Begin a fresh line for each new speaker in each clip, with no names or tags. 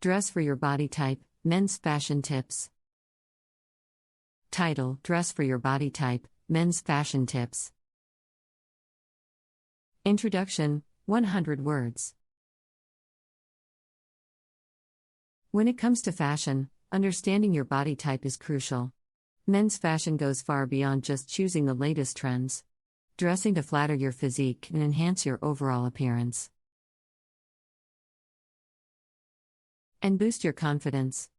Dress for your body type, men's fashion tips. Title: Dress for your body type, men's fashion tips. Introduction: 100 words. When it comes to fashion, understanding your body type is crucial. Men's fashion goes far beyond just choosing the latest trends. Dressing to flatter your physique can enhance your overall appearance and boost your confidence.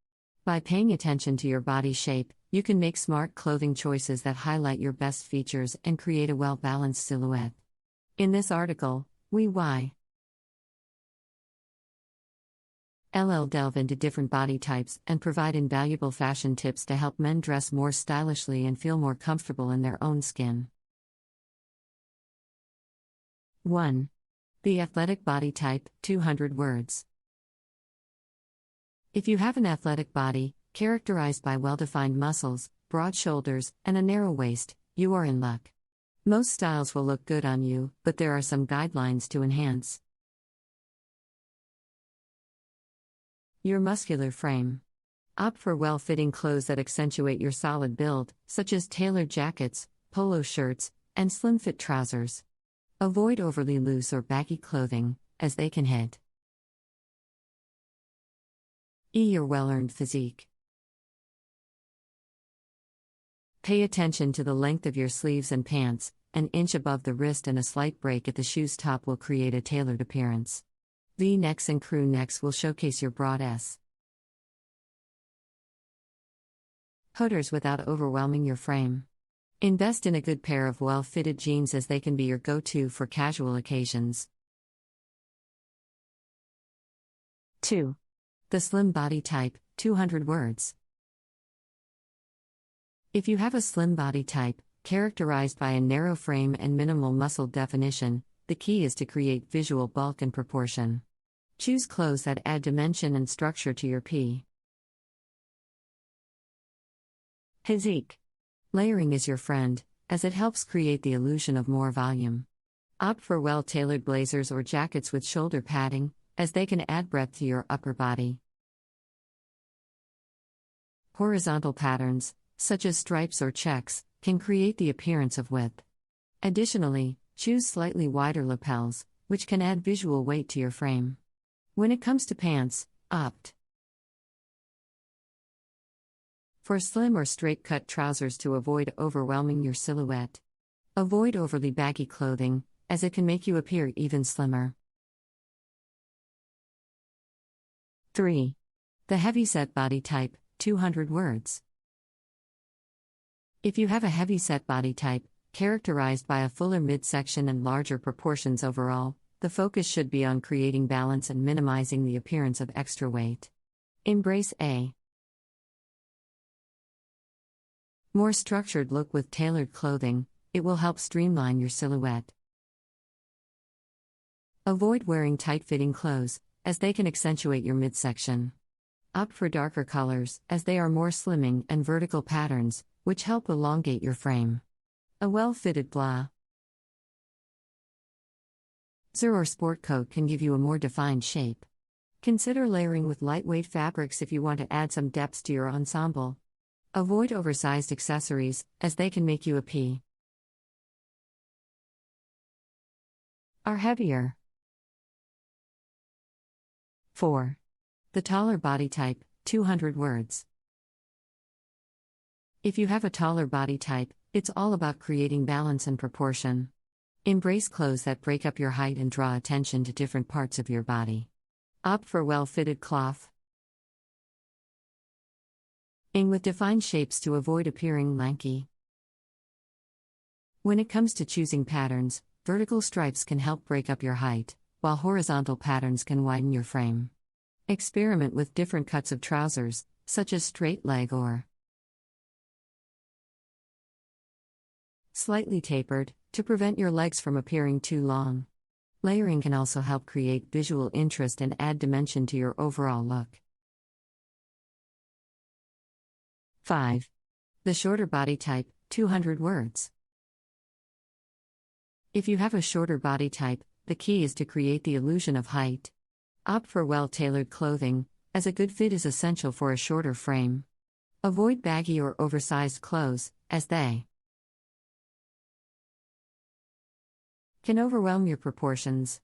By paying attention to your body shape, you can make smart clothing choices that highlight your best features and create a well-balanced silhouette. In this article, we'll delve into different body types and provide invaluable fashion tips to help men dress more stylishly and feel more comfortable in their own skin. 1. The athletic body type, 200 words. If you have an athletic body, characterized by well-defined muscles, broad shoulders, and a narrow waist, you are in luck. Most styles will look good on you, but there are some guidelines to enhance your muscular frame. Opt for well-fitting clothes that accentuate your solid build, such as tailored jackets, polo shirts, and slim-fit trousers. Avoid overly loose or baggy clothing, as they can hit your well-earned physique. Pay attention to the length of your sleeves and pants. An inch above the wrist and a slight break at the shoe's top will create a tailored appearance. V-necks and crew necks will showcase your broad S. Hooders without overwhelming your frame. Invest in a good pair of well-fitted jeans, as they can be your go-to for casual occasions. 2. The slim body type, 200 words. If you have a slim body type, characterized by a narrow frame and minimal muscle definition, the key is to create visual bulk and proportion. Choose clothes that add dimension and structure to your physique. Layering is your friend, as it helps create the illusion of more volume. Opt for well-tailored blazers or jackets with shoulder padding, as they can add breadth to your upper body. Horizontal patterns, such as stripes or checks, can create the appearance of width. Additionally, choose slightly wider lapels, which can add visual weight to your frame. When it comes to pants, opt for slim or straight-cut trousers to avoid overwhelming your silhouette. Avoid overly baggy clothing, as it can make you appear even slimmer. 3. The heavy-set body type, 200 words. If you have a heavy-set body type, characterized by a fuller midsection and larger proportions overall, the focus should be on creating balance and minimizing the appearance of extra weight. Embrace a more structured look with tailored clothing. It will help streamline your silhouette. Avoid wearing tight-fitting clothes, as they can accentuate your midsection. Opt for darker colors, as they are more slimming, and vertical patterns, which help elongate your frame. A well-fitted blazer or sport coat can give you a more defined shape. Consider layering with lightweight fabrics if you want to add some depth to your ensemble. Avoid oversized accessories, as they can make you appear heavier. 4. The taller body type, 200 words. If you have a taller body type, it's all about creating balance and proportion. Embrace clothes that break up your height and draw attention to different parts of your body. Opt for well-fitted clothing with defined shapes to avoid appearing lanky. When it comes to choosing patterns, vertical stripes can help break up your height, while horizontal patterns can widen your frame. Experiment with different cuts of trousers, such as straight leg or slightly tapered, to prevent your legs from appearing too long. Layering can also help create visual interest and add dimension to your overall look. 5. The shorter body type, 200 words. If you have a shorter body type, the key is to create the illusion of height. Opt for well-tailored clothing, as a good fit is essential for a shorter frame. Avoid baggy or oversized clothes, as they can overwhelm your proportions.